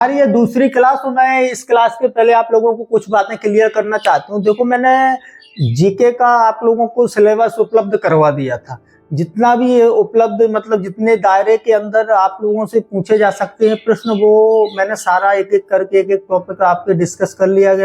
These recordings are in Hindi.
यार ये दूसरी क्लास, तो मैं इस क्लास के पहले आप लोगों को कुछ बातें क्लियर करना चाहता हूँ। देखो, मैंने जीके का आप लोगों को सिलेबस उपलब्ध करवा दिया था। जितना भी ये उपलब्ध, मतलब जितने दायरे के अंदर आप लोगों से पूछे जा सकते हैं प्रश्न, वो मैंने सारा एक एक करके एक एक टॉपिक आपके डिस्कस कर लिया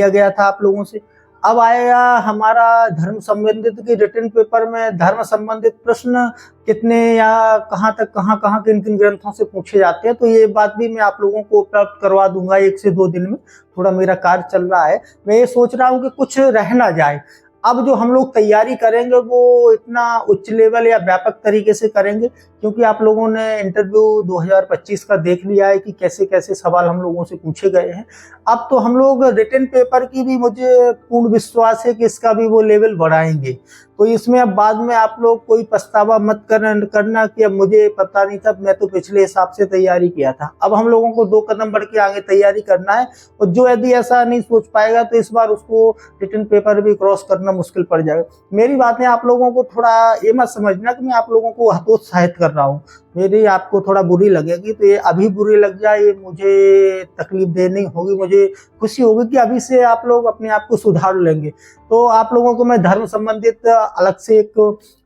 गया था आप लोगों से। अब आएगा हमारा धर्म संबंधित की रिटन पेपर में धर्म संबंधित प्रश्न कितने या कहाँ तक कहाँ किन किन ग्रंथों से पूछे जाते हैं, तो ये बात भी मैं आप लोगों को उपलब्ध करवा दूंगा 1 से 2 दिन में। थोड़ा मेरा कार्य चल रहा है, मैं ये सोच रहा हूँ कि कुछ रह ना जाए। अब जो हम लोग तैयारी करेंगे वो इतना उच्च लेवल या व्यापक तरीके से करेंगे, क्योंकि आप लोगों ने इंटरव्यू 2025 का देख लिया है कि कैसे कैसे सवाल हम लोगों से पूछे गए हैं। अब तो हम लोग रिटन पेपर की भी, मुझे पूर्ण विश्वास है कि इसका भी वो लेवल बढ़ाएंगे। तो इसमें अब बाद में आप लोग कोई पछतावा मत करना कि अब मुझे पता नहीं था, मैं तो पिछले हिसाब से तैयारी किया था। अब हम लोगों को 2 कदम बढ़ के आगे तैयारी करना है, और जो यदि ऐसा नहीं सोच पाएगा तो इस बार उसको रिटन पेपर भी क्रॉस करना मुश्किल पड़ जाएगा। मेरी बातें आप लोगों को थोड़ा ये मत समझना कि मैं आप लोगों को हतोत्साहित कर रहा हूँ। मेरी आपको थोड़ा बुरी लगेगी तो ये अभी बुरी लग जाए, ये मुझे तकलीफ देनी होगी। मुझे खुशी होगी कि अभी से आप लोग अपने आप को सुधार लेंगे। तो आप लोगों को मैं धर्म संबंधित अलग से एक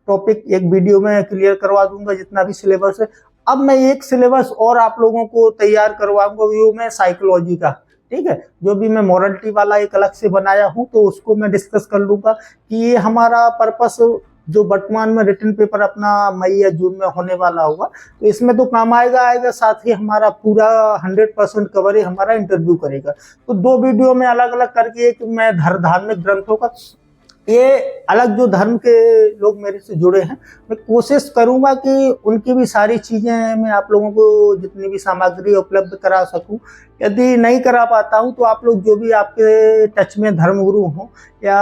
टॉपिक एक वीडियो में क्लियर करवा दूंगा, जितना भी सिलेबस है। अब मैं एक सिलेबस और आप लोगों को तैयार करवाऊंगा, वो मैं साइकोलॉजी का, ठीक है। जो भी मैं मॉरलिटी वाला एक अलग से बनाया हूँ, तो उसको मैं डिस्कस कर लूंगा कि ये हमारा पर्पस जो वर्तमान में रिटन पेपर अपना मई या जून में होने वाला होगा, तो इसमें तो काम आएगा। साथ ही हमारा पूरा 100% कवर हमारा इंटरव्यू करेगा। तो 2 वीडियो में अलग अलग करके, एक मैं धार्मिक ग्रंथों का, ये अलग जो धर्म के लोग मेरे से जुड़े हैं, मैं कोशिश करूंगा कि उनकी भी सारी चीजें मैं आप लोगों को जितनी भी सामग्री उपलब्ध करा सकूं। यदि नहीं करा पाता हूं तो आप लोग जो भी आपके टच में धर्मगुरु हों या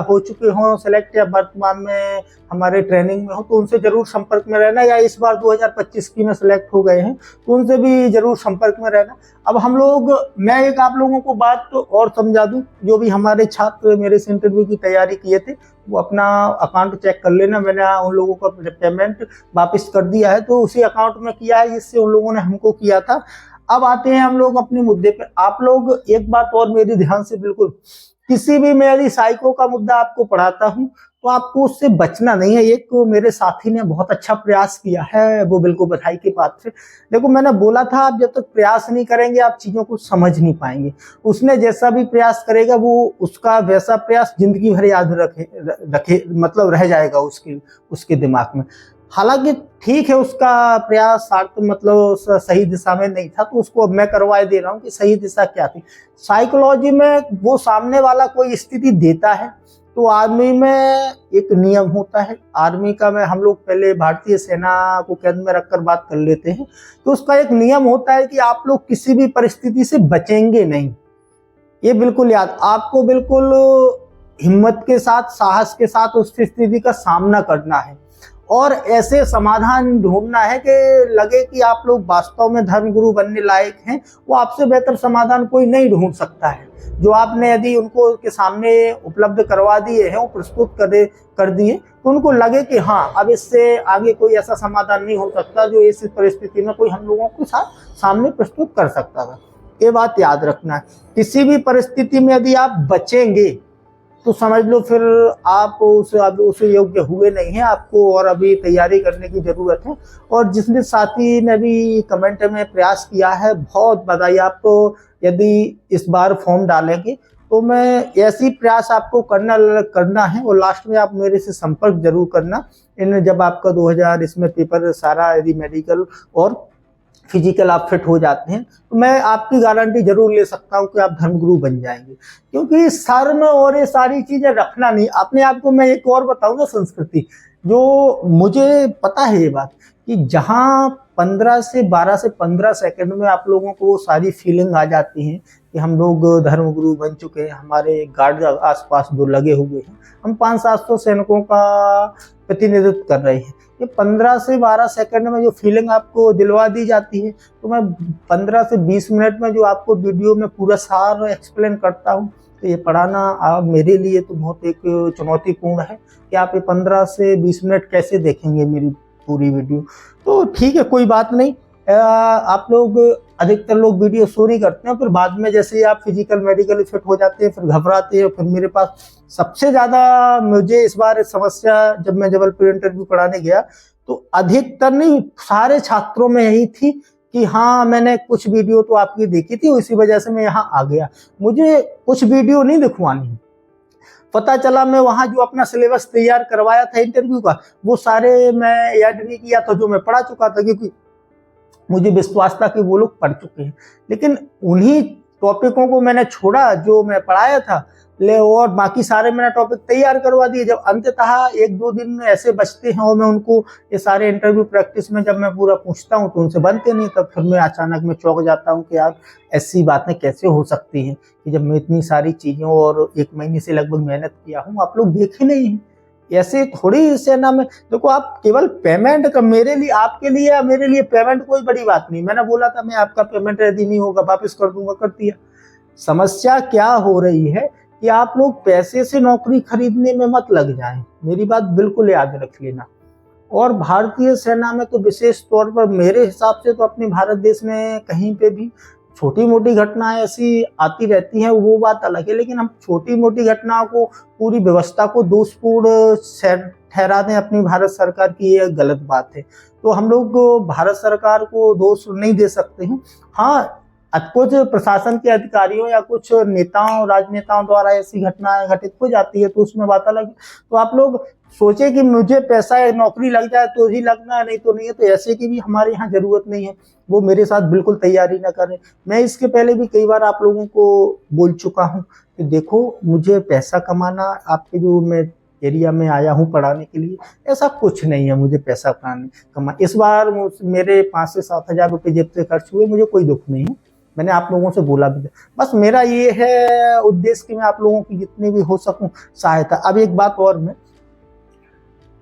हो चुके हों सेलेक्ट, या वर्तमान में हमारे ट्रेनिंग में हो, तो उनसे जरूर संपर्क में रहना, या इस बार 2025 की में सेलेक्ट हो गए हैं तो उनसे भी जरूर संपर्क में रहना। अब हम लोग, मैं एक आप लोगों को बात तो और समझा दूं, जो भी हमारे छात्र मेरे से इंटरव्यू की तैयारी किए थे, वो अपना अकाउंट चेक कर लेना। मैंने उन लोगों को पेमेंट वापस कर दिया है, तो उसी अकाउंट में किया है जिससे उन लोगों ने हमको किया था। अब आते हैं हम लोग अपने मुद्दे पे। आप लोग एक बात और मेरी ध्यान से, बिल्कुल किसी भी मेरी साइको का मुद्दा आपको पढ़ाता हूं तो आपको उससे बचना नहीं है। एक तो मेरे साथी ने बहुत अच्छा प्रयास किया है, वो बिल्कुल बधाई के पात्र। देखो, मैंने बोला था आप जब तक प्रयास नहीं करेंगे आप चीजों को समझ नहीं पाएंगे। उसने जैसा भी प्रयास करेगा वो उसका वैसा प्रयास जिंदगी भर याद रखे मतलब रह जाएगा उसके दिमाग में। हालांकि ठीक है, उसका प्रयास मतलब सही दिशा में नहीं था, तो उसको अब मैं करवाए दे रहा हूँ कि सही दिशा क्या थी। साइकोलॉजी में वो सामने वाला कोई स्थिति देता है, तो आर्मी में एक नियम होता है। आर्मी का मैं, हम लोग पहले भारतीय सेना को केंद्र में रखकर बात कर लेते हैं, तो उसका एक नियम होता है कि आप लोग किसी भी परिस्थिति से बचेंगे नहीं। ये बिल्कुल याद, आपको बिल्कुल हिम्मत के साथ, साहस के साथ उस स्थिति का सामना करना है, और ऐसे समाधान ढूंढना है कि लगे कि आप लोग वास्तव में धर्मगुरु बनने लायक हैं। वो आपसे बेहतर समाधान कोई नहीं ढूंढ सकता है। जो आपने यदि उनको के सामने उपलब्ध करवा दिए हैं, वो प्रस्तुत कर दिए, तो उनको लगे कि हाँ, अब इससे आगे कोई ऐसा समाधान नहीं हो सकता जो इस परिस्थिति में कोई हम लोगों के साथ सामने प्रस्तुत कर सकता था। ये बात याद रखना है। किसी भी परिस्थिति में यदि आप बचेंगे तो समझ लो फिर आप उस योग्य हुए नहीं हैं, आपको और अभी तैयारी करने की जरूरत है। और जिसने साथी ने भी कमेंट में प्रयास किया है, बहुत बधाई आपको। यदि इस बार फॉर्म डालेंगे तो मैं ऐसी प्रयास आपको करना है, और लास्ट में आप मेरे से संपर्क जरूर करना। जब आपका 2000 इसमें पेपर सारा यदि मेडिकल और फिजिकल आप फिट हो जाते हैं, तो मैं आपकी गारंटी जरूर ले सकता हूं कि आप धर्मगुरु बन जाएंगे। क्योंकि सर में और ये सारी चीजें रखना नहीं। अपने आप को मैं एक और बताऊं ना, संस्कृति जो मुझे पता है ये बात, कि जहां 12 से 15 सेकंड में आप लोगों को वो सारी फीलिंग आ जाती है कि हम लोग धर्मगुरु बन चुके हैं, हमारे गार्ड आसपास 2 लगे हुए हैं, हम 500-700 सैनिकों का प्रतिनिधित्व कर रहे हैं। ये 15 से 12 सेकंड में जो फीलिंग आपको दिलवा दी जाती है, तो मैं 15 से 20 मिनट में जो आपको वीडियो में पूरा सारा एक्सप्लेन करता हूँ, तो ये पढ़ाना आप मेरे लिए तो बहुत एक चुनौतीपूर्ण है कि आप ये 15 से 20 मिनट कैसे देखेंगे मेरी पूरी वीडियो। तो ठीक है, कोई बात नहीं। आप लोग अधिकतर लोग वीडियो शो नहीं करते हैं, फिर बाद में जैसे ही आप फिजिकल मेडिकल फिट हो जाते हैं फिर घबराते हैं। फिर मेरे पास सबसे ज्यादा मुझे इस बार समस्या, जब मैं जबलपुर इंटरव्यू पढ़ाने गया तो अधिकतर नहीं सारे छात्रों में यही थी कि हाँ मैंने कुछ वीडियो तो आपकी देखी थी, इसी वजह से मैं यहाँ आ गया, मुझे कुछ वीडियो नहीं दिखवानी। पता चला मैं वहां जो अपना सिलेबस तैयार करवाया था इंटरव्यू का वो सारे मैं याद नहीं किया था जो मैं पढ़ा चुका था, क्योंकि मुझे विश्वास था कि वो लोग पढ़ चुके हैं। लेकिन उन्हीं टॉपिकों को मैंने छोड़ा जो मैं पढ़ाया था और बाकी सारे मैंने टॉपिक तैयार करवा दिए। जब अंततः 1-2 दिन ऐसे बचते हैं और मैं उनको ये सारे इंटरव्यू प्रैक्टिस में जब मैं पूरा पूछता हूँ तो उनसे बनते नहीं, तब फिर मैं अचानक में चौंक जाता हूँ कि यार ऐसी बातें कैसे हो सकती हैं कि जब मैं इतनी सारी चीज़ें और 1 महीने से लगभग मेहनत किया हूँ आप लोग देखे नहीं हैं। ऐसे थोड़ी सेना में देखो, आप केवल पेमेंट का मेरे लिए, आपके लिए या मेरे लिए पेमेंट कोई बड़ी बात नहीं। मैंने बोला था मैं आपका पेमेंट यदि नहीं होगा वापस कर दूंगा, कर दिया। समस्या क्या हो रही है कि आप लोग पैसे से नौकरी खरीदने में मत लग जाएं, मेरी बात बिल्कुल याद रख लेना। और भारतीय सेना में तो विशेष तौर पर मेरे हिसाब से तो अपने भारत देश में कहीं पे भी छोटी मोटी घटनाएं ऐसी आती रहती हैं, वो बात अलग है, लेकिन हम छोटी मोटी घटनाओं को, पूरी व्यवस्था को दोषपूर्ण ठहरा दें अपनी भारत सरकार की, ये गलत बात है। तो हम लोग भारत सरकार को दोष नहीं दे सकते हैं। हाँ, कुछ प्रशासन के अधिकारियों या कुछ नेताओं, राजनेताओं द्वारा ऐसी घटनाएं घटित हो जाती है तो उसमें बात अलग है। तो आप लोग सोचे कि मुझे पैसा है, नौकरी लग जाए तो ही लगना है, नहीं तो नहीं है, तो ऐसे की भी हमारे यहाँ जरूरत नहीं है। वो मेरे साथ बिल्कुल तैयारी ना करें। मैं इसके पहले भी कई बार आप लोगों को बोल चुका हूँ कि देखो मुझे पैसा कमाना, आपके जो मैं एरिया में आया हूँ पढ़ाने के लिए, ऐसा कुछ नहीं है मुझे पैसा कमा। इस बार मेरे 5 से 7 हजार रुपये जेब से खर्च हुए, मुझे कोई दुख नहीं है, मैंने आप लोगों से बोला भी। बस मेरा ये है उद्देश्य कि मैं आप लोगों की जितनी भी हो सकूं सहायता। अब एक बात और, मैं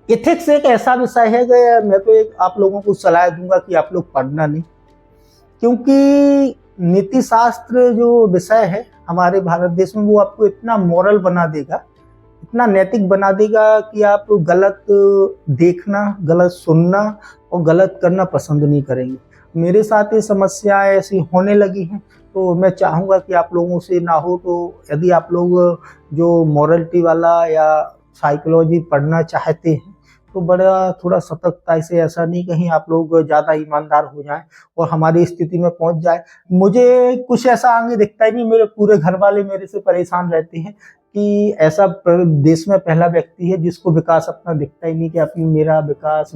एथिक्स एक ऐसा विषय है कि मैं तो एक आप लोगों को सलाह दूंगा कि आप लोग पढ़ना नहीं, क्योंकि नीति शास्त्र जो विषय है हमारे भारत देश में वो आपको इतना मॉरल बना देगा, इतना नैतिक बना देगा कि आप गलत देखना, गलत सुनना और गलत करना पसंद नहीं करेंगे। मेरे साथ ये समस्याएं ऐसी होने लगी हैं, तो मैं चाहूँगा कि आप लोगों से ना हो। तो यदि आप लोग जो मॉरलिटी वाला या साइकोलॉजी पढ़ना चाहते हैं तो बड़ा थोड़ा सतर्कता से, ऐसा नहीं कहीं आप लोग ज़्यादा ईमानदार हो जाएं और हमारी स्थिति में पहुंच जाए। मुझे कुछ ऐसा आगे दिखता ही नहीं, मेरे पूरे घर वाले मेरे से परेशान रहते हैं कि ऐसा देश में पहला व्यक्ति है जिसको विकास अपना दिखता ही नहीं कि अपनी मेरा विकास,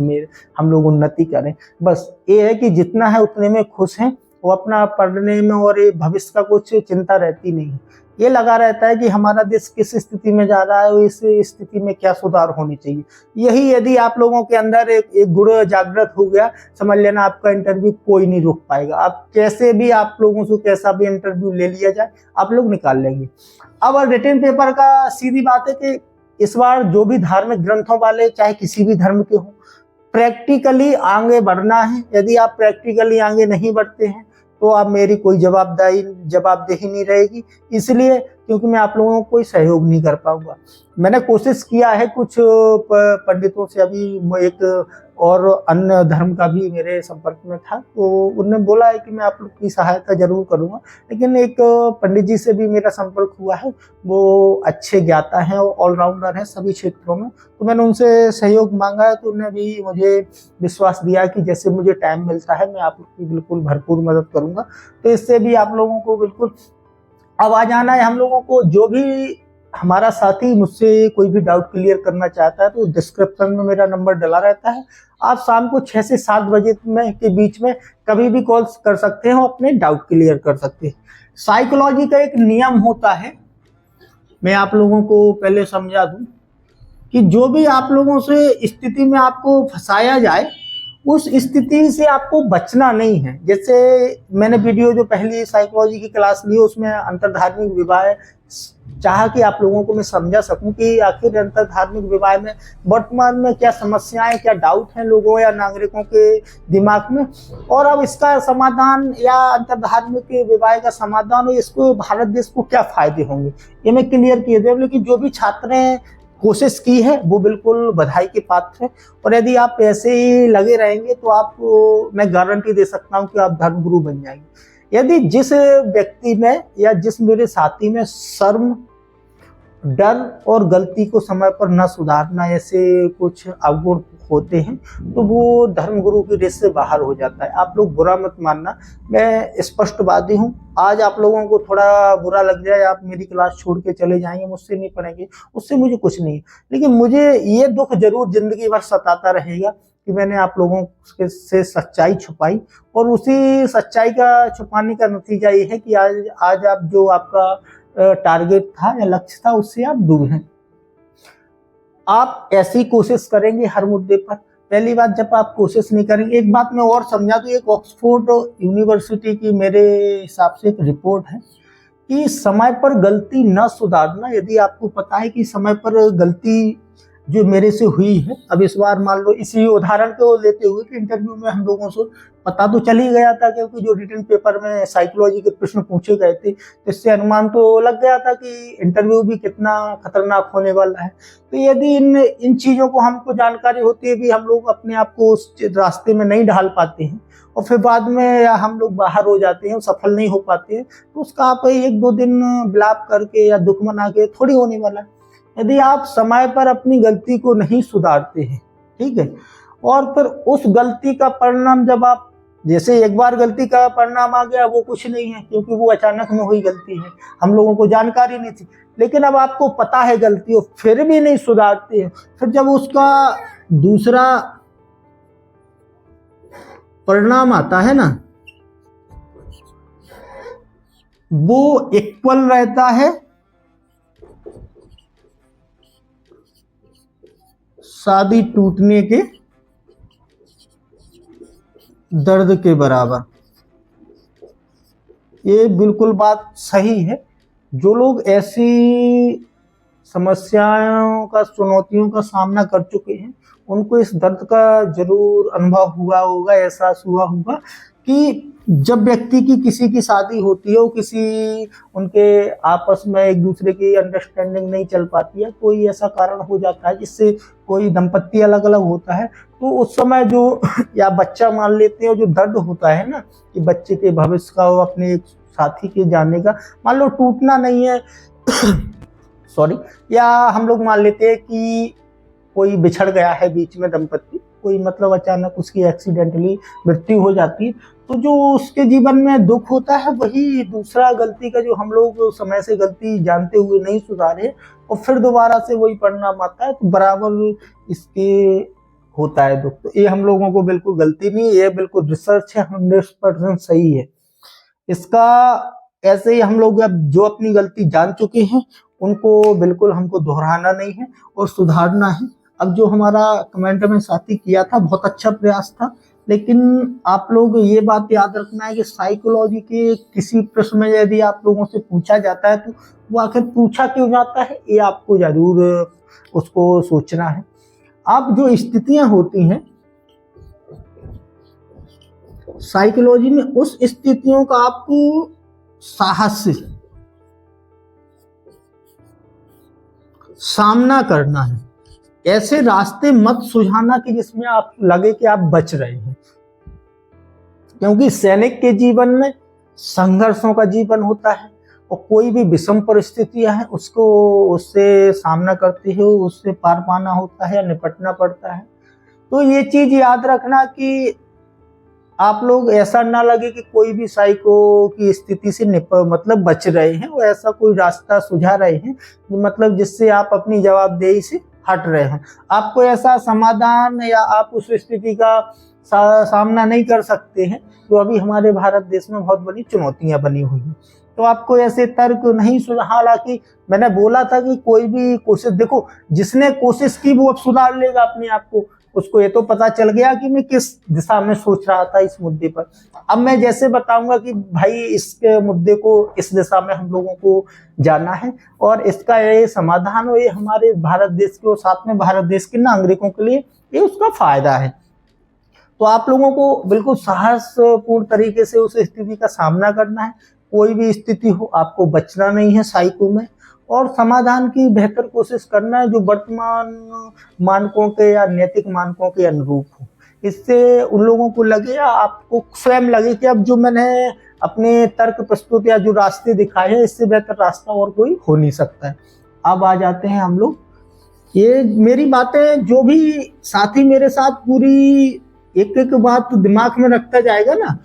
हम लोग उन्नति करें। बस ये है कि जितना है उतने में खुश हैं, वो अपना पढ़ने में और ये भविष्य का कुछ चिंता रहती नहीं है। ये लगा रहता है कि हमारा देश किस स्थिति में जा रहा है, इस स्थिति में क्या सुधार होनी चाहिए। यही यदि आप लोगों के अंदर एक गुण जागृत हो गया, समझ लेना आपका इंटरव्यू कोई नहीं रोक पाएगा। आप कैसे भी, आप लोगों से कैसा भी इंटरव्यू ले लिया जाए, आप लोग निकाल लेंगे। अब रिटन पेपर का सीधी बात है कि इस बार जो भी धार्मिक ग्रंथों वाले, चाहे किसी भी धर्म के हों, प्रैक्टिकली आगे बढ़ना है। यदि आप प्रैक्टिकली आगे नहीं बढ़ते हैं तो आप मेरी कोई जवाबदेही नहीं रहेगी, इसलिए क्योंकि मैं आप लोगों को कोई सहयोग नहीं कर पाऊंगा। मैंने कोशिश किया है कुछ पंडितों से, अभी एक और अन्य धर्म का भी मेरे संपर्क में था, तो उन्होंने बोला है कि मैं आप लोग की सहायता जरूर करूंगा। लेकिन एक पंडित जी से भी मेरा संपर्क हुआ है, वो अच्छे ज्ञाता हैं और ऑलराउंडर हैं सभी क्षेत्रों में, तो मैंने उनसे सहयोग मांगा है। तो उन्होंने भी मुझे विश्वास दिया कि जैसे मुझे टाइम मिलता है मैं आप लोग की बिल्कुल भरपूर मदद करूंगा। तो इससे भी आप लोगों को बिल्कुल आवाज आना है। हम लोगों को जो भी हमारा साथी मुझसे कोई भी डाउट क्लियर करना चाहता है तो डिस्क्रिप्शन में मेरा नंबर डला रहता है, आप शाम को 6 से 7 बजे के बीच में कभी भी कॉल कर सकते हैं, अपने डाउट क्लियर कर सकते हैं। साइकोलॉजी का एक नियम होता है, मैं आप लोगों को पहले समझा दूं कि जो भी आप लोगों से स्थिति में आपको फंसाया जाए, उस स्थिति से आपको बचना नहीं है। जैसे मैंने वीडियो जो पहली साइकोलॉजी की क्लास ली उसमें अंतर्धार्मिक विवाह चाहा कि आप लोगों को मैं समझा सकूं कि आखिर अंतर्धार्मिक विवाह में वर्तमान में क्या समस्याएं, क्या डाउट हैं लोगों या नागरिकों के दिमाग में, और अब इसका समाधान या अंतर्धार्मिक विवाह का समाधान, इसको भारत देश को क्या फायदे होंगे, ये मैं क्लियर किए थे। लेकिन जो भी छात्र ने कोशिश की है वो बिल्कुल बधाई के पात्र है, और यदि आप ऐसे ही लगे रहेंगे तो आप, मैं गारंटी दे सकता हूं कि आप धर्मगुरु बन जाएंगे। यदि जिस व्यक्ति में या जिस मेरे साथी में शर्म, डर और गलती को समय पर न सुधारना ऐसे कुछ अवगुण होते हैं, तो वो धर्मगुरु की रेस से बाहर हो जाता है। आप लोग बुरा मत मानना, मैं स्पष्टवादी हूँ। आज आप लोगों को थोड़ा बुरा लग जाए, आप मेरी क्लास छोड़ के चले जाएंगे, मुझसे नहीं पढ़ेंगे, उससे मुझे कुछ नहीं, लेकिन मुझे ये दुख जरूर जिंदगी भर सताता रहेगा कि मैंने आप लोगों से सच्चाई छुपाई, और उसी सच्चाई का छुपाने का नतीजा ये है कि आज आप जो आपका टारगेट था या लक्ष्य था, उससे आप दूर हैं। आप ऐसी कोशिश करेंगे हर मुद्दे पर। पहली बात, जब आप कोशिश नहीं करेंगे, एक बात मैं और समझा दूं, एक ऑक्सफोर्ड यूनिवर्सिटी की मेरे हिसाब से एक रिपोर्ट है कि समय पर गलती न सुधारना। यदि आपको पता है कि समय पर गलती जो मेरे से हुई है, अब इस बार मान लो इसी उदाहरण को लेते हुए कि इंटरव्यू में हम लोगों से पता तो चल ही गया था, क्योंकि जो रिटन पेपर में साइकोलॉजी के प्रश्न पूछे गए थे, तो इससे अनुमान तो लग गया था कि इंटरव्यू भी कितना खतरनाक होने वाला है। तो यदि इन चीज़ों को हमको जानकारी होती है, भी हम लोग अपने आप को उस रास्ते में नहीं ढाल पाते हैं और फिर बाद में हम लोग बाहर हो जाते हैं, सफल नहीं हो पाते हैं, तो उसका आप 1-2 दिन विलाप करके या दुख मना के थोड़ी होने वाला है। यदि आप समय पर अपनी गलती को नहीं सुधारते हैं, ठीक है, और फिर उस गलती का परिणाम, जब आप जैसे एक बार गलती का परिणाम आ गया, वो कुछ नहीं है, क्योंकि वो अचानक में हुई गलती है, हम लोगों को जानकारी नहीं थी। लेकिन अब आपको पता है गलती, और फिर भी नहीं सुधारते हैं, फिर जब उसका दूसरा परिणाम आता है ना, वो इक्वल रहता है शादी टूटने के दर्द के बराबर। ये बिल्कुल बात सही है। जो लोग ऐसी समस्याओं का, चुनौतियों का सामना कर चुके हैं, उनको इस दर्द का जरूर अनुभव हुआ होगा, एहसास हुआ होगा कि जब व्यक्ति की किसी की शादी होती है, किसी उनके आपस में एक दूसरे की अंडरस्टैंडिंग नहीं चल पाती है, कोई ऐसा कारण हो जाता है जिससे कोई दंपत्ति अलग अलग होता है, तो उस समय जो या बच्चा मान लेते हैं, जो दर्द होता है ना कि बच्चे के भविष्य का, वो अपने एक साथी के जाने का, मान लो टूटना नहीं है सॉरी, या हम लोग मान लेते हैं कि कोई बिछड़ गया है बीच में दंपत्ति, कोई मतलब अचानक उसकी एक्सीडेंटली मृत्यु हो जाती है, तो जो उसके जीवन में दुख होता है, वही दूसरा गलती का, जो हम लोग समय से गलती जानते हुए नहीं सुधारे और फिर दोबारा से वही परिणाम आता है, तो बराबर इसके होता है दुख। तो ये हम लोगों को बिल्कुल गलती नहीं है, ये बिल्कुल रिसर्च है, 100% सही है इसका। ऐसे ही हम लोग अब जो अपनी गलती जान चुके हैं, उनको बिल्कुल हमको दोहराना नहीं है और सुधारना है। अब जो हमारा कमेंट में साथी किया था, बहुत अच्छा प्रयास था, लेकिन आप लोग ये बात याद रखना है कि साइकोलॉजी के किसी प्रश्न में यदि आप लोगों से पूछा जाता है, तो वो आखिर पूछा क्यों जाता है, ये आपको जरूर उसको सोचना है। आप जो स्थितियां होती हैं साइकोलॉजी में, उस स्थितियों का आपको साहस से सामना करना है। ऐसे रास्ते मत सुझाना कि जिसमें आप लगे कि आप बच रहे हैं, क्योंकि सैनिक के जीवन में संघर्षों का जीवन होता है और कोई भी विषम परिस्थितियां हैं उसको उससे सामना करते हो, उससे पार पाना होता है या निपटना पड़ता है। तो ये चीज याद रखना कि आप लोग ऐसा ना लगे कि कोई भी साइको की स्थिति से मतलब बच रहे हैं, वो ऐसा कोई रास्ता सुझा रहे हैं मतलब जिससे आप अपनी जवाबदेही से हट रहे हैं। आपको ऐसा समाधान या आप उस स्थिति का सामना नहीं कर सकते हैं, तो अभी हमारे भारत देश में बहुत बड़ी चुनौतियां बनी हुई हैं। तो आपको ऐसे तर्क नहीं सुना। हालांकि मैंने बोला था कि कोई भी कोशिश, देखो जिसने कोशिश की वो अब सुधार लेगा अपने आप को, उसको ये तो पता चल गया कि मैं किस दिशा में सोच रहा था इस मुद्दे पर। अब मैं जैसे बताऊंगा कि भाई इसके मुद्दे को इस दिशा में हम लोगों को जाना है और इसका ये समाधान हो, ये हमारे भारत देश के और साथ में भारत देश के नागरिकों के लिए ये उसका फायदा है। तो आप लोगों को बिल्कुल साहसपूर्ण तरीके से उस स्थिति का सामना करना है। कोई भी स्थिति हो, आपको बचना नहीं है साइको में, और समाधान की बेहतर कोशिश करना है जो वर्तमान मानकों के या नैतिक मानकों के अनुरूप हो। इससे उन लोगों को लगे या आपको स्वयं लगे कि अब जो मैंने अपने तर्क प्रस्तुत या जो रास्ते दिखाए हैं, इससे बेहतर रास्ता और कोई हो नहीं सकता है। अब आ जाते हैं हम लोग, ये मेरी बातें जो भी साथी मेरे साथ पूरी एक एक बात दिमाग में रखता जाएगा ना,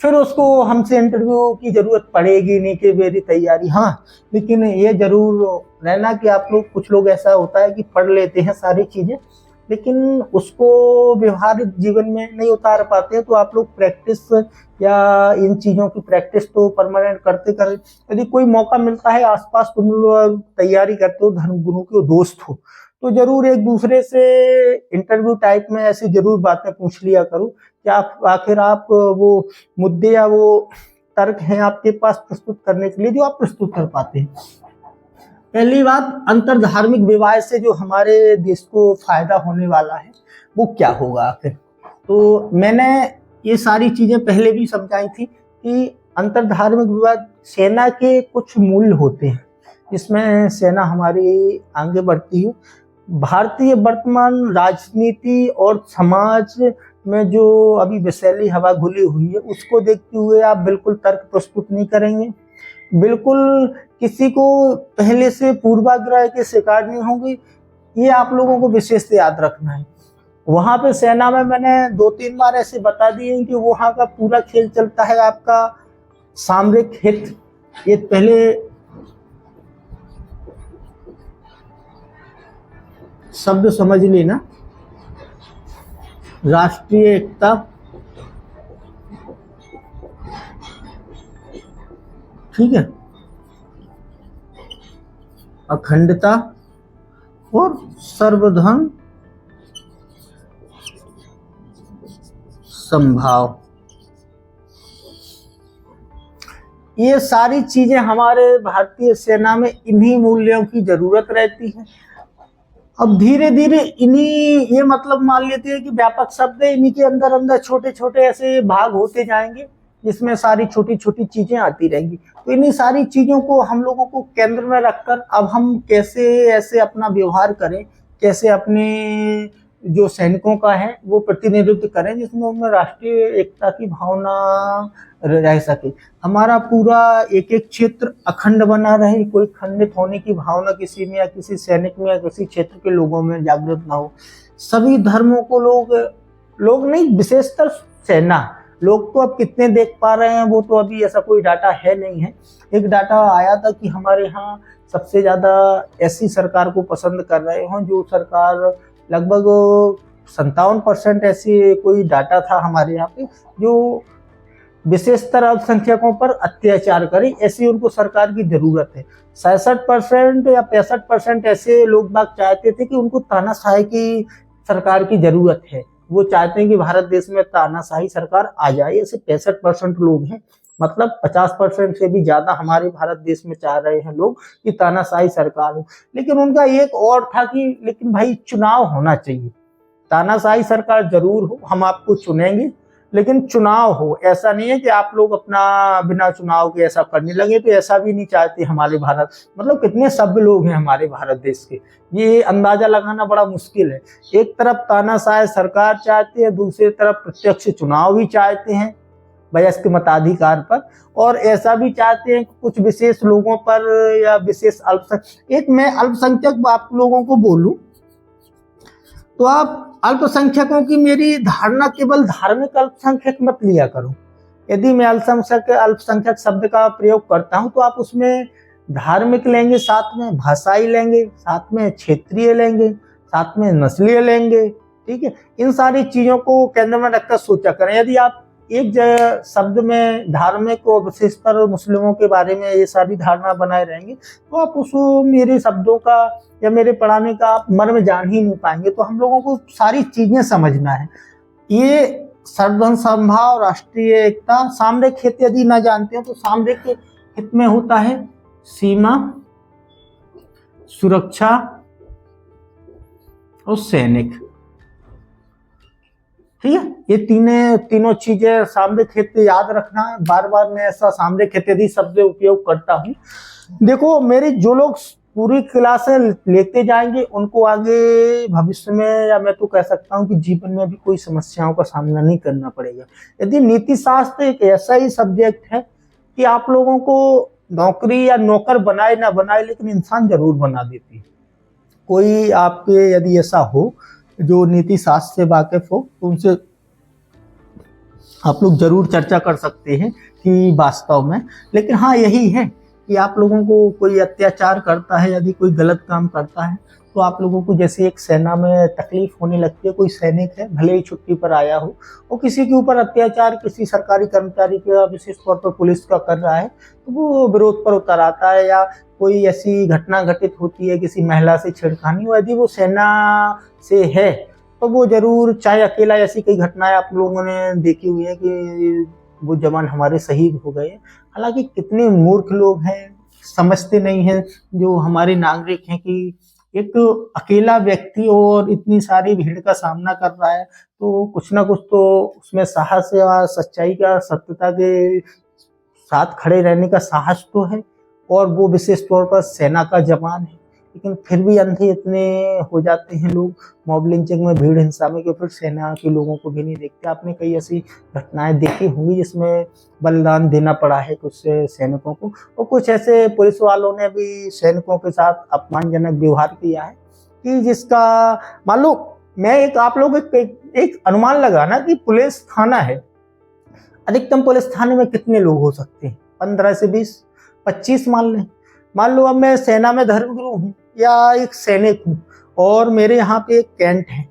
फिर उसको हमसे इंटरव्यू की जरूरत पड़ेगी नहीं कि मेरी तैयारी। हाँ, लेकिन ये जरूर रहना कि आप लोग, कुछ लोग ऐसा होता है कि पढ़ लेते हैं सारी चीजें, लेकिन उसको व्यवहारिक जीवन में नहीं उतार पाते हैं। तो आप लोग प्रैक्टिस या इन चीजों की प्रैक्टिस तो परमानेंट करते करें। यदि कोई मौका मिलता है, आसपास तुम लोग तैयारी करते हो, धर्म गुरु के दोस्त हो, तो जरूर एक दूसरे से इंटरव्यू टाइप में ऐसी जरूर बातें पूछ लिया करो कि आप आखिर आप वो मुद्दे या वो तर्क हैं आपके पास प्रस्तुत करने के लिए जो आप प्रस्तुत कर पाते हैं। पहली बात, अंतर धार्मिक विवाह से जो हमारे देश को फायदा होने वाला है वो क्या होगा आखिर। तो मैंने ये सारी चीजें पहले भी समझाई थी कि अंतर धार्मिक विवाह सेना के कुछ मूल्य होते हैं, जिसमें सेना हमारी आगे बढ़ती है। भारतीय वर्तमान राजनीति और समाज में जो अभी विषैली हवा घुली हुई है, उसको देखते हुए आप बिल्कुल तर्क प्रस्तुत नहीं करेंगे, बिल्कुल किसी को पहले से पूर्वाग्रह के शिकार नहीं होंगे। ये आप लोगों को विशेष याद रखना है। वहां पे सेना में मैंने 2-3 बार ऐसे बता दिए कि वहां का पूरा खेल चलता है आपका सामरिक हित। ये पहले शब्द समझ लेना, राष्ट्रीय एकता, ठीक है, अखंडता और सर्वधर्म समभाव। ये सारी चीजें हमारे भारतीय सेना में इन्हीं मूल्यों की जरूरत रहती है। अब धीरे धीरे इन्हीं, ये मतलब मान लेते हैं कि व्यापक शब्द है, इन्हीं के अंदर अंदर छोटे छोटे ऐसे भाग होते जाएंगे जिसमें सारी छोटी छोटी चीजें आती रहेंगी। तो इन्हीं सारी चीजों को हम लोगों को केंद्र में रखकर अब हम कैसे ऐसे अपना व्यवहार करें, कैसे अपने जो सैनिकों का है वो प्रतिनिधित्व करें जिसमें उनमें राष्ट्रीय एकता की भावना रह सके, हमारा पूरा एक एक क्षेत्र अखंड बना रहे, कोई खंडित होने की भावना किसी में या किसी सैनिक में या किसी क्षेत्र के लोगों में जागृत ना हो। सभी धर्मों को लोग नहीं, विशेषतर सेना, लोग तो अब कितने देख पा रहे हैं वो तो अभी ऐसा कोई डाटा है नहीं है। एक डाटा आया था कि हमारे यहाँ सबसे ज्यादा ऐसी सरकार को पसंद कर रहे हैं जो सरकार लगभग 57% ऐसी कोई डाटा था हमारे यहाँ पे जो विशेषतर अल्पसंख्यकों पर अत्याचार करे, ऐसी उनको सरकार की जरूरत है। 66% या 65% ऐसे लोग बाग चाहते थे कि उनको तानाशाही की सरकार की जरूरत है, वो चाहते हैं कि भारत देश में तानाशाही सरकार आ जाए। ऐसे 65% लोग हैं, मतलब 50% से भी ज्यादा हमारे भारत देश में चाह रहे हैं लोग कि तानाशाही सरकार हो। लेकिन उनका एक और था कि लेकिन भाई चुनाव होना चाहिए, तानाशाही सरकार जरूर हो, हम आपको चुनेंगे लेकिन चुनाव हो। ऐसा नहीं है कि आप लोग अपना बिना चुनाव के ऐसा करने लगे, तो ऐसा भी नहीं चाहते हमारे भारत, मतलब कितने सभ्य लोग हैं हमारे भारत देश के, ये अंदाजा लगाना बड़ा मुश्किल है। एक तरफ तानाशाही सरकार चाहते हैं, दूसरी तरफ प्रत्यक्ष चुनाव भी चाहते हैं वयस्क मताधिकार पर, और ऐसा भी चाहते हैं कि कुछ विशेष लोगों पर या विशेष एक मैं अल्पसंख्यक आप लोगों को बोलूं तो आप अल्पसंख्यकों की मेरी धारणा केवल धार्मिक अल्पसंख्यक मत लिया करो। यदि मैं अल्पसंख्यक शब्द का प्रयोग करता हूं तो आप उसमें धार्मिक लेंगे, साथ में भाषाई लेंगे, साथ में क्षेत्रीय लेंगे, साथ में नस्लीय लेंगे, ठीक है। इन सारी चीजों को केंद्र में रखकर सोचा करें। यदि आप एक शब्द में धार्मिक और विशेषकर मुस्लिमों के बारे में ये सारी धारणा बनाए रहेंगे तो आप उसको मेरे शब्दों का या मेरे पढ़ाने का आप मर्म जान ही नहीं पाएंगे। तो हम लोगों को सारी चीजें समझना है। ये सर्वधर्म समभाव, राष्ट्रीय एकता, सामरिक हित यदि ना जानते हो तो सामरिक हित में होता है सीमा, सुरक्षा और सैनिक, ठीक है। ये तीनों चीजें सामरिक हित याद रखना है। बार बार मैं ऐसा सामरिक हित यदि शब्द उपयोग करता हूँ, देखो मेरे जो लोग पूरी क्लासें लेते जाएंगे उनको आगे भविष्य में, या मैं तो कह सकता हूँ कि जीवन में भी कोई समस्याओं का सामना नहीं करना पड़ेगा। यदि नीति शास्त्र एक ऐसा ही सब्जेक्ट है कि आप लोगों को नौकरी या नौकर बनाए ना बनाए, लेकिन इंसान जरूर बना देती है। कोई आपके यदि ऐसा हो जो नीति शास्त्र से वाकिफ हो, तो उनसे आप लोग जरूर चर्चा कर सकते हैं कि वास्तव में। लेकिन हाँ, यही है कि आप लोगों को कोई अत्याचार करता है, यदि कोई गलत काम करता है, तो आप लोगों को जैसे एक सेना में तकलीफ होने लगती है। कोई सैनिक है, भले ही छुट्टी पर आया हो, वो किसी के ऊपर अत्याचार किसी सरकारी कर्मचारी का, विशेष तौर पर पुलिस का कर रहा है, तो वो विरोध पर उतर आता है। या कोई ऐसी घटना घटित होती है, किसी महिला से छेड़खानी हो, यदि वो सेना से है तो वो जरूर, चाहे अकेला, ऐसी कई घटनाएं आप लोगों ने देखी हुई है कि वो जवान हमारे शहीद हो गए। हालांकि कितने मूर्ख लोग हैं, समझते नहीं हैं जो हमारे नागरिक हैं कि एक अकेला व्यक्ति और इतनी सारी भीड़ का सामना कर रहा है, तो कुछ ना कुछ तो उसमें साहस या सच्चाई का, सत्यता के साथ खड़े रहने का साहस तो है। और वो विशेष तौर पर सेना का जवान है, लेकिन फिर भी अंधे इतने हो जाते हैं लोग मॉब लिंचिंग में, भीड़ हिंसा में, कि फिर सेना के लोगों को भी नहीं देखते। आपने कई ऐसी घटनाएं देखी होंगी जिसमें बलिदान देना पड़ा है कुछ सैनिकों को, और कुछ ऐसे पुलिस वालों ने भी सैनिकों के साथ अपमानजनक व्यवहार किया है कि जिसका, मान लो मैं आप लोग एक अनुमान लगाना कि पुलिस थाना है, अधिकतम पुलिस थाने में कितने लोग हो सकते हैं? 15 से 20, 25 मान लें। मान लो अब मैं सेना में धर्मगुरु हूँ या एक सैनिक हूँ, और मेरे यहाँ पे एक कैंट है,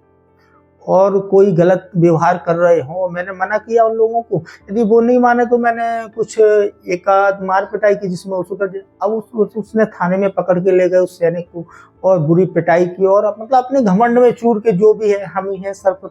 और कोई गलत व्यवहार कर रहे हो, मैंने मना किया उन लोगों को, यदि वो नहीं माने तो मैंने कुछ एक आध मार पिटाई की जिसमें उसको अब उसने थाने में पकड़ के ले गए उस सैनिक को और बुरी पिटाई की, और मतलब अपने घमंड में चूर के जो भी है हम ही हैं सर पर।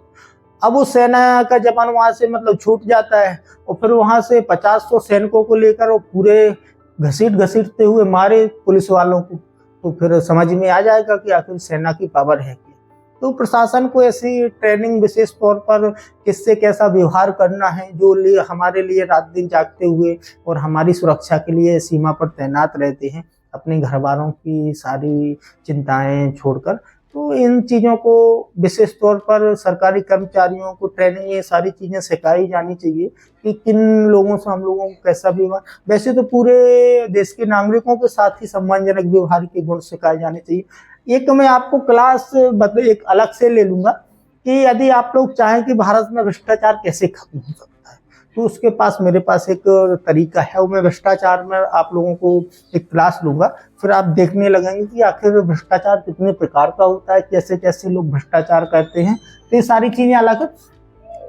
अब उस सेना का जवान वहां से मतलब छूट जाता है, और फिर वहां से 50-100 सैनिकों को लेकर वो पूरे घसीटते हुए मारे पुलिस वालों को, तो फिर समझ में आ जाएगा कि आखिर सेना की पावर है क्या। तो प्रशासन को ऐसी ट्रेनिंग, विशेष तौर पर किससे कैसा व्यवहार करना है, जो हमारे लिए रात दिन जागते हुए और हमारी सुरक्षा के लिए सीमा पर तैनात रहते हैं, अपने घर वालों की सारी चिंताएं छोड़कर। तो इन चीज़ों को विशेष तौर पर सरकारी कर्मचारियों को ट्रेनिंग, ये सारी चीज़ें सिखाई जानी चाहिए कि किन लोगों से हम लोगों को कैसा व्यवहार। वैसे तो पूरे देश के नागरिकों के साथ ही सम्मानजनक व्यवहार के गुण सिखाए जाने चाहिए। एक मैं आपको क्लास एक अलग से ले लूंगा कि यदि आप लोग चाहें कि भारत में भ्रष्टाचार कैसे खत्म हो सकता है, तो उसके पास, मेरे पास एक तरीका है। वो मैं भ्रष्टाचार में आप लोगों को एक क्लास लूंगा, फिर आप देखने लगेंगे कि आखिर भ्रष्टाचार कितने प्रकार का होता है, कैसे कैसे लोग भ्रष्टाचार करते हैं। तो ये सारी चीजें अलग है।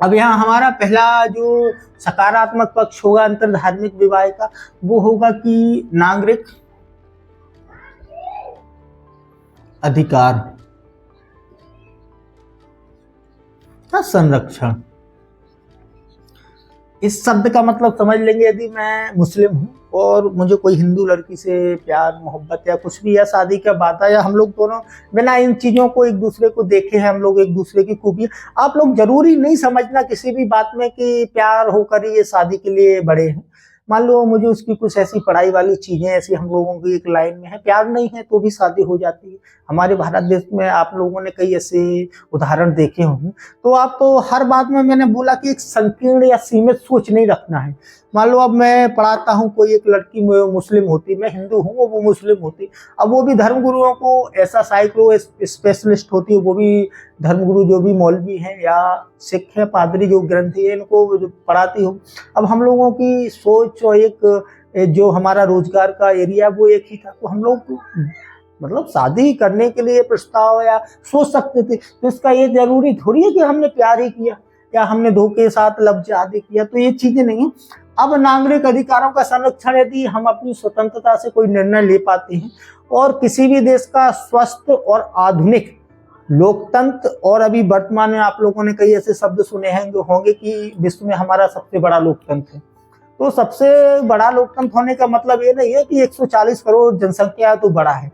अब यहाँ हमारा पहला जो सकारात्मक पक्ष होगा अंतर धार्मिक विवाह का, वो होगा कि नागरिक अधिकार का संरक्षण। इस शब्द का मतलब समझ लेंगे, यदि मैं मुस्लिम हूँ और मुझे कोई हिंदू लड़की से प्यार मोहब्बत या कुछ भी, या शादी का वादा, या हम लोग दोनों बिना इन चीज़ों को एक दूसरे को देखे हैं, हम लोग एक दूसरे की खूबियाँ, आप लोग जरूरी नहीं समझना किसी भी बात में कि प्यार होकर ये शादी के लिए बड़े हैं। मान लो मुझे उसकी कुछ ऐसी पढ़ाई वाली चीजें ऐसी हम लोगों की एक लाइन में है, प्यार नहीं है तो भी शादी हो जाती है। हमारे भारत देश में आप लोगों ने कई ऐसे उदाहरण देखे होंगे। तो आप तो हर बात में मैंने बोला कि एक संकीर्ण या सीमित सोच नहीं रखना है। मान लो अब मैं पढ़ाता हूँ, कोई एक लड़की मुस्लिम होती, मैं हिंदू हूँ, वो मुस्लिम होती, अब वो भी धर्मगुरुओं को ऐसा साइक्लो स्पेशलिस्ट होती है, वो भी धर्मगुरु जो भी मौलवी हैं या सिख है, पादरी जो ग्रंथी है, इनको जो पढ़ाती हूँ। अब हम लोगों की सोच और एक जो हमारा रोजगार का एरिया वो एक ही था, तो हम लोग मतलब शादी करने के लिए प्रस्ताव या सोच सकते थे। तो इसका ये जरूरी थोड़ी है कि हमने प्यार ही किया या हमने धोखे साथ लफ्ज आदि किया, तो ये चीजें नहीं है। अब नागरिक अधिकारों का संरक्षण, यदि हम अपनी स्वतंत्रता से कोई निर्णय ले पाते हैं और किसी भी देश का स्वस्थ और आधुनिक लोकतंत्र, और अभी वर्तमान में आप लोगों ने कई ऐसे शब्द सुने होंगे कि विश्व में हमारा सबसे बड़ा लोकतंत्र है। तो सबसे बड़ा लोकतंत्र होने का मतलब ये नहीं है कि 140 करोड़ जनसंख्या तो बड़ा है।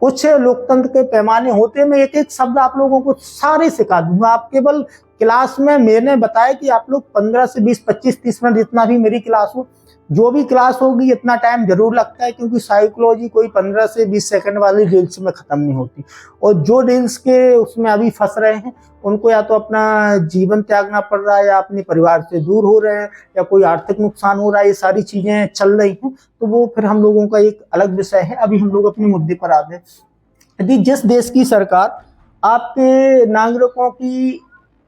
कुछ लोकतंत्र के पैमाने होते हैं। मैं एक एक शब्द आप लोगों को सारे सिखा दूंगा। आप केवल क्लास में मैंने बताया कि आप लोग 15 से 20, 25, 30 मिनट जितना भी मेरी क्लास हो, जो भी क्लास होगी इतना टाइम जरूर लगता है, क्योंकि साइकोलॉजी कोई 15 से 20 सेकंड वाली रील्स में खत्म नहीं होती। और जो रील्स के उसमें अभी फंस रहे हैं उनको या तो अपना जीवन त्यागना पड़ रहा है, या अपने परिवार से दूर हो रहे हैं, या कोई आर्थिक नुकसान हो रहा है, ये सारी चीजें चल रही हैं। तो वो फिर हम लोगों का एक अलग विषय है। अभी हम लोग अपने मुद्दे पर आते हैं। यदि जिस देश की सरकार आपके नागरिकों की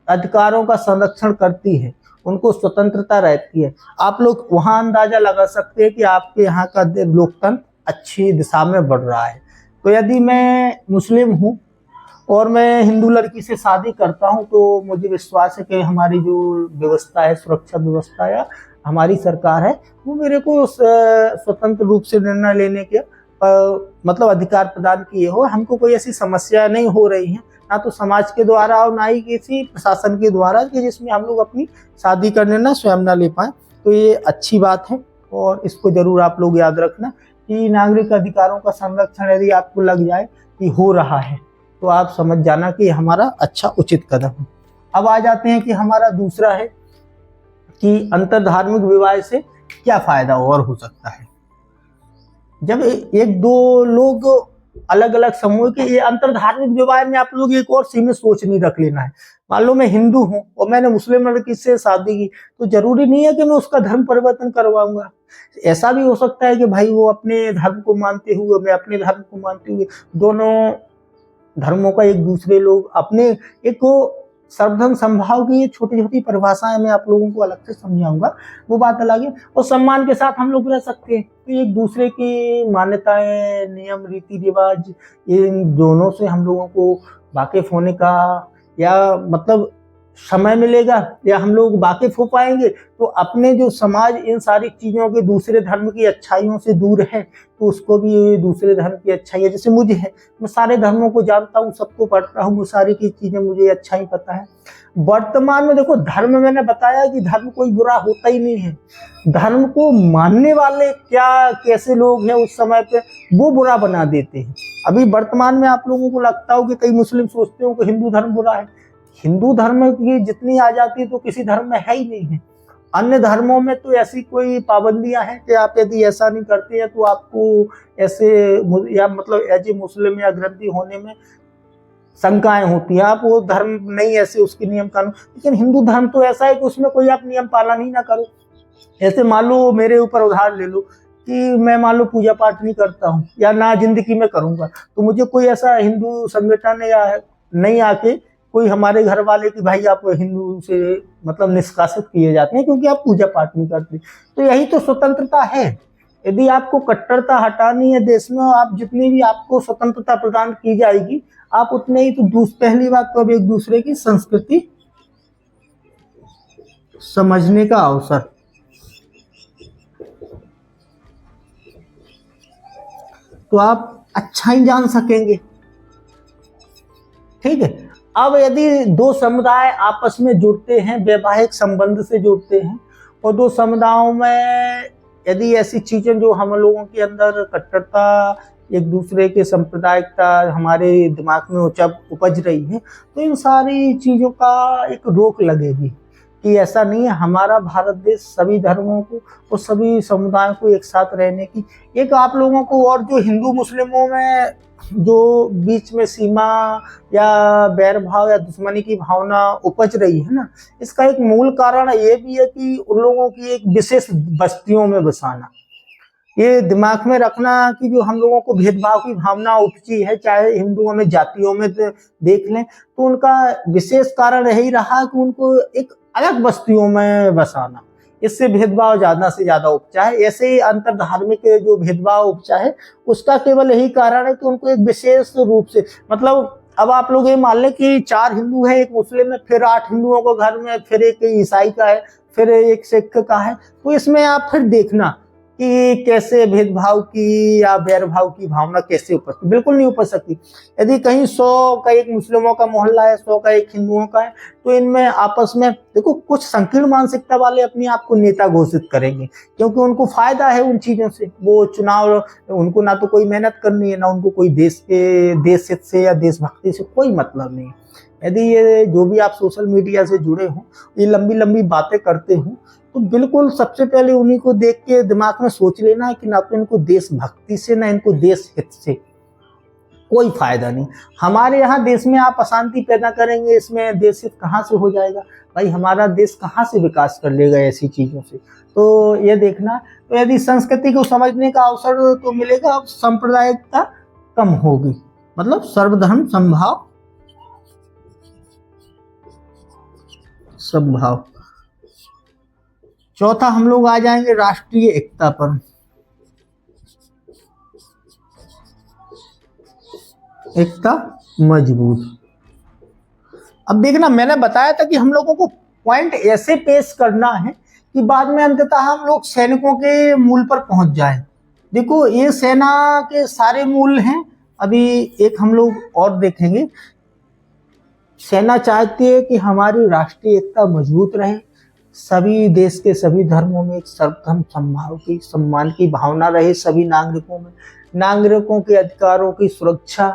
अधिकारों का संरक्षण करती है, उनको स्वतंत्रता रहती है, आप लोग वहां अंदाजा लगा सकते हैं कि आपके यहाँ का लोकतंत्र अच्छी दिशा में बढ़ रहा है। तो यदि मैं मुस्लिम हूँ और मैं हिंदू लड़की से शादी करता हूँ, तो मुझे विश्वास है कि हमारी जो व्यवस्था है, सुरक्षा व्यवस्था या हमारी सरकार है, वो मेरे को स्वतंत्र रूप से निर्णय लेने के मतलब अधिकार प्रदान किए हो। हमको कोई ऐसी समस्या नहीं हो रही है, ना तो समाज के द्वारा और ना ही किसी प्रशासन के द्वारा, कि जिसमें हम लोग अपनी शादी का निर्णय स्वयं ना ले पाए। तो ये अच्छी बात है और इसको जरूर आप लोग याद रखना कि नागरिक अधिकारों का संरक्षण यदि आपको लग जाए कि हो रहा है, तो आप समझ जाना कि हमारा अच्छा उचित कदम है। अब आ जाते हैं कि हमारा दूसरा है कि अंतरधार्मिक विवाह से क्या फायदा और हो सकता है। जब एक दो लोग अलग अलग समूह के, ये अंतरधार्मिक विवाह में आप लोग एक और सीमित सोच नहीं रख लेना है। मान लो मैं हिंदू हूं और मैंने मुस्लिम लड़की से शादी की, तो जरूरी नहीं है कि मैं उसका धर्म परिवर्तन करवाऊंगा। ऐसा भी हो सकता है कि भाई वो अपने धर्म को मानते हुए, मैं अपने धर्म को मानते हुए, दोनों धर्मों का एक दूसरे लोग अपने एक सर्वधर्म संभाव की ये छोटी छोटी परिभाषाएं मैं आप लोगों को अलग से समझाऊंगा, वो बात अलग है। और सम्मान के साथ हम लोग रह सकते हैं। तो एक दूसरे की मान्यताएं, नियम, रीति रिवाज, इन दोनों से हम लोगों को वाकिफ होने का या मतलब समय मिलेगा, या हम लोग वाकिफ हो पाएंगे। तो अपने जो समाज इन सारी चीजों के, दूसरे धर्म की अच्छाइयों से दूर है, तो उसको भी दूसरे धर्म की अच्छाइयाँ, जैसे मुझे है, मैं सारे धर्मों को जानता हूँ, सबको पढ़ता हूँ, वो सारी की चीजें मुझे अच्छा ही पता है। वर्तमान में देखो, धर्म मैंने बताया कि धर्म कोई बुरा होता ही नहीं है। धर्म को मानने वाले क्या कैसे लोग हैं उस समय पे, वो बुरा बना देते हैं। अभी वर्तमान में आप लोगों को लगता हो कि कई मुस्लिम सोचते हो कि हिंदू धर्म बुरा है। हिंदू धर्म की जितनी आजादी तो किसी धर्म में है ही नहीं है। अन्य धर्मों में तो ऐसी कोई पाबंदियां हैं कि आप यदि ऐसा नहीं करते हैं तो आपको ऐसे, या मतलब एज ए मुस्लिम या ग्रंथी होने में शंकाएं होती हैं, आप वो धर्म नहीं ऐसे उसके नियम कानून। लेकिन हिंदू धर्म तो ऐसा है कि उसमें कोई आप नियम पालन ही ना करो। ऐसे मान लो मेरे ऊपर उदाहरण ले लो कि मैं मान लो पूजा पाठ नहीं करता हूँ या ना जिंदगी में करूंगा, तो मुझे कोई ऐसा हिंदू संगठन या नहीं आके कोई हमारे घर वाले कि भाई आप हिंदू से मतलब निष्कासित किए जाते हैं क्योंकि आप पूजा पाठ नहीं करते। तो यही तो स्वतंत्रता है। यदि आपको कट्टरता हटानी है देश में, आप जितनी भी आपको स्वतंत्रता प्रदान की जाएगी, आप उतने ही तो पहली बात तो अब एक दूसरे की संस्कृति समझने का अवसर, तो आप अच्छा ही जान सकेंगे। ठीक है। अब यदि दो समुदाय आपस में जुड़ते हैं, वैवाहिक संबंध से जुड़ते हैं, और दो समुदायों में यदि ऐसी चीजें जो हम लोगों के अंदर कट्टरता, एक दूसरे के सांप्रदायिकता हमारे दिमाग में उपज रही है, तो इन सारी चीजों का एक रोक लगेगी कि ऐसा नहीं है। हमारा भारत देश सभी धर्मों को और सभी समुदायों को एक साथ रहने की, एक आप लोगों को, और जो हिंदू मुस्लिमों में जो बीच में सीमा या बैर भाव या दुश्मनी की भावना उपज रही है ना, इसका एक मूल कारण ये भी है कि उन लोगों की एक विशेष बस्तियों में बसाना। ये दिमाग में रखना कि जो हम लोगों को भेदभाव की भावना उपजी है, चाहे हिंदुओं में, जातियों में देख लें, तो उनका विशेष कारण यही रहा कि उनको एक अलग बस्तियों में बसाना, इससे भेदभाव ज्यादा से ज्यादा उपजा है। ऐसे ही अंतर धार्मिक जो भेदभाव उपजा है, उसका केवल यही कारण है कि उनको एक विशेष रूप से, मतलब अब आप लोग ये मान लें कि 4 हिंदू है, एक मुस्लिम है, फिर 8 हिंदुओं का घर में, फिर एक ईसाई का है, फिर एक सिख का है, तो इसमें आप फिर देखना कि कैसे भेदभाव की या बैरभाव की भावना कैसे उपज, बिल्कुल नहीं उपज सकती। यदि कहीं 100 का एक मुस्लिमों का मोहल्ला है, 100 का एक हिंदुओं का है, तो इनमें आपस में देखो कुछ संकीर्ण मानसिकता वाले अपने आप को नेता घोषित करेंगे, क्योंकि उनको फायदा है उन चीजों से। वो चुनाव, उनको ना तो कोई मेहनत करनी है, ना उनको कोई देश हित से या देशभक्ति से कोई मतलब नहीं। यदि ये जो भी आप सोशल मीडिया से जुड़े हो, ये लंबी लंबी बातें करते हो, तो बिल्कुल सबसे पहले उन्हीं को देख के दिमाग में सोच लेना है कि ना तो इनको देशभक्ति से ना इनको देश हित से कोई फायदा नहीं। हमारे यहाँ देश में आप अशांति पैदा करेंगे, इसमें देश हित कहाँ से हो जाएगा भाई, हमारा देश कहाँ से विकास कर लेगा ऐसी चीजों से। तो ये देखना, तो यदि संस्कृति को समझने का अवसर तो मिलेगा, सांप्रदायिकता कम होगी, मतलब सर्वधर्म समभाव। चौथा हम लोग आ जाएंगे राष्ट्रीय एकता पर। एकता मजबूत। अब देखना, मैंने बताया था कि हम लोगों को पॉइंट ऐसे पेश करना है कि बाद में अंततः हम लोग सैनिकों के मूल पर पहुंच जाएं। देखो ये सेना के सारे मूल हैं, अभी एक हम लोग और देखेंगे। सेना चाहती है कि हमारी राष्ट्रीय एकता मजबूत रहे, सभी देश के सभी धर्मों में एक सर्वधर्म समभाव की सम्मान की भावना रहे सभी नागरिकों में, नागरिकों के अधिकारों की सुरक्षा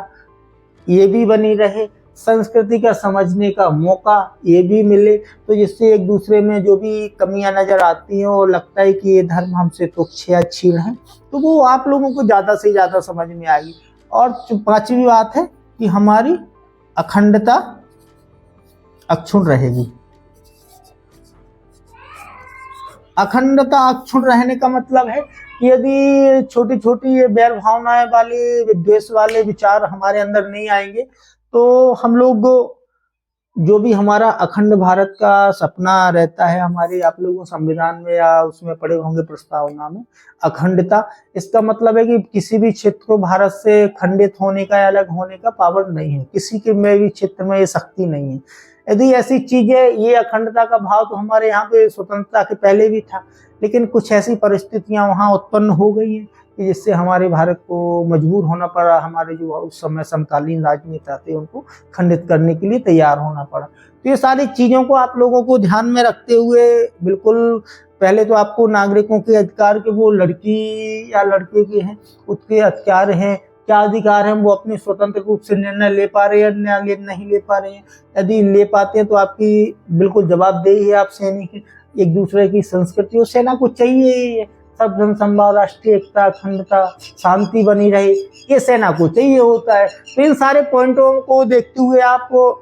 ये भी बनी रहे, संस्कृति का समझने का मौका ये भी मिले, तो जिससे एक दूसरे में जो भी कमियां नजर आती हैं और लगता है कि ये धर्म हमसे तुच्छ या छीन है, तो वो आप लोगों को ज्यादा से ज्यादा समझ में आएगी। और पांचवी बात है कि हमारी अखंडता अक्षुण्ण रहेगी। अखंडता अक्षुण्ण रहने का मतलब है कि यदि छोटी छोटी ये बैर भावनाएं वाले विद्वेष वाले विचार हमारे अंदर नहीं आएंगे, तो हम लोग जो भी हमारा अखंड भारत का सपना रहता है हमारे, आप लोगों संविधान में या उसमें पढ़े होंगे प्रस्तावना में, अखंडता, इसका मतलब है कि किसी भी क्षेत्र को भारत से खंडित होने का या अलग होने का पावर नहीं है, किसी के में भी क्षेत्र में ये शक्ति नहीं है। यदि ऐसी चीजें, ये अखंडता का भाव तो हमारे यहाँ पे स्वतंत्रता के पहले भी था, लेकिन कुछ ऐसी परिस्थितियां वहां उत्पन्न हो गई हैं कि जिससे हमारे भारत को मजबूर होना पड़ा, हमारे जो उस समय समकालीन राजनेता थे उनको खंडित करने के लिए तैयार होना पड़ा। तो ये सारी चीजों को आप लोगों को ध्यान में रखते हुए बिल्कुल पहले तो आपको नागरिकों के अधिकार के, वो लड़की या लड़के के हैं उसके अधिकार हैं, क्या अधिकार है, वो अपने स्वतंत्र रूप से निर्णय ले पा रहे हैं या नहीं ले पा रहे हैं, यदि ले पाते हैं तो आपकी बिल्कुल जवाबदेही है, आप सैनिक एक दूसरे की संस्कृति और सेना को चाहिए सब जन संभाव, राष्ट्रीय एकता, अखंडता, शांति बनी रहे, ये सेना को चाहिए होता है। तो इन सारे पॉइंटों को देखते हुए आपको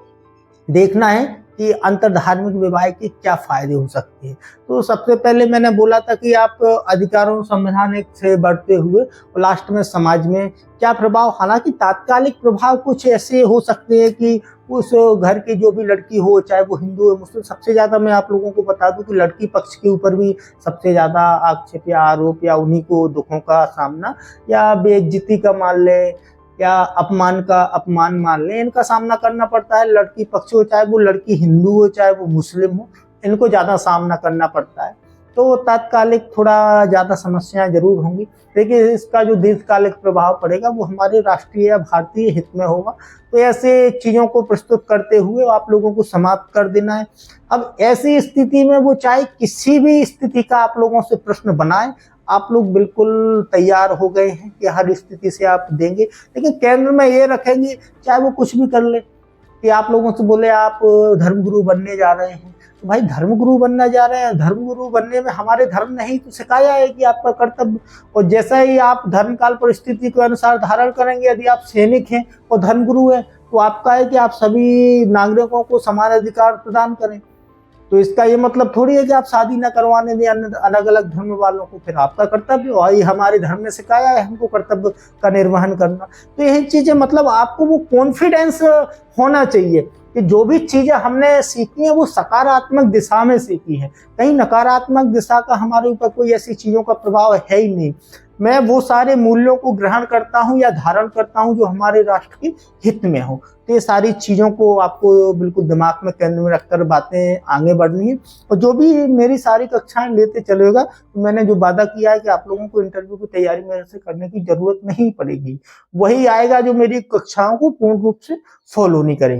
देखना है कि अंतरधार्मिक विवाह के क्या फायदे हो सकते हैं। तो सबसे पहले मैंने बोला था कि आप अधिकारों संविधान एक से बढ़ते हुए और लास्ट में समाज में क्या प्रभाव, हालांकि तात्कालिक प्रभाव कुछ ऐसे हो सकते हैं कि उस घर की जो भी लड़की हो, चाहे वो हिंदू है मुस्लिम, सबसे ज्यादा मैं आप लोगों को बता दूं कि लड़की पक्ष के ऊपर भी सबसे ज्यादा आक्षेप या आरोप या उन्हीं को दुखों का सामना या बेइज्जती का मान ले या अपमान मान ले, इनका सामना करना पड़ता है लड़की पक्ष हो, चाहे वो लड़की हिंदू हो चाहे वो मुस्लिम हो, इनको ज्यादा सामना करना पड़ता है। तो तात्कालिक थोड़ा ज्यादा समस्याएं जरूर होंगी, लेकिन इसका जो दीर्घकालिक प्रभाव पड़ेगा वो हमारे राष्ट्रीय या भारतीय हित में होगा। तो ऐसे चीजों को प्रस्तुत करते हुए आप लोगों को समाप्त कर देना है। अब ऐसी स्थिति में वो चाहे किसी भी स्थिति का आप लोगों से प्रश्न बनाए, आप लोग बिल्कुल तैयार हो गए हैं कि हर स्थिति से आप देंगे, लेकिन केंद्र में ये रखेंगे चाहे वो कुछ भी कर ले। कि आप लोगों से बोले आप धर्मगुरु बनने जा रहे हैं, तो भाई धर्मगुरु बनने जा रहे हैं, धर्मगुरु बनने में हमारे धर्म ने ही तो सिखाया है कि आपका कर्तव्य, और जैसा ही आप धर्म काल परिस्थिति के अनुसार धारण करेंगे, यदि आप सैनिक हैं और धर्मगुरु हैं तो आपका है कि आप सभी नागरिकों को समान अधिकार प्रदान करें। तो इसका ये मतलब थोड़ी है कि आप शादी न करवाने दें अलग अलग धर्म वालों को, फिर आपका कर्तव्य, और ये हमारे धर्म ने सिखाया है हमको कर्तव्य का निर्वहन करना। तो यही चीजें, मतलब आपको वो कॉन्फिडेंस होना चाहिए कि जो भी चीजें हमने सीखी है वो सकारात्मक दिशा में सीखी है, कहीं नकारात्मक दिशा का हमारे ऊपर कोई ऐसी चीजों का प्रभाव है ही नहीं। मैं वो सारे मूल्यों को ग्रहण करता हूँ या धारण करता हूँ जो हमारे राष्ट्र के हित में हो। तो ये सारी चीजों को आपको बिल्कुल दिमाग में केंद्र में रखकर बातें आगे बढ़नी है, और जो भी मेरी सारी कक्षाएं लेते चलेगा, तो मैंने जो वादा किया है कि आप लोगों को इंटरव्यू की तैयारी मेरे से करने की जरूरत नहीं पड़ेगी, वही आएगा जो मेरी कक्षाओं को पूर्ण रूप से फॉलो नहीं करेगा।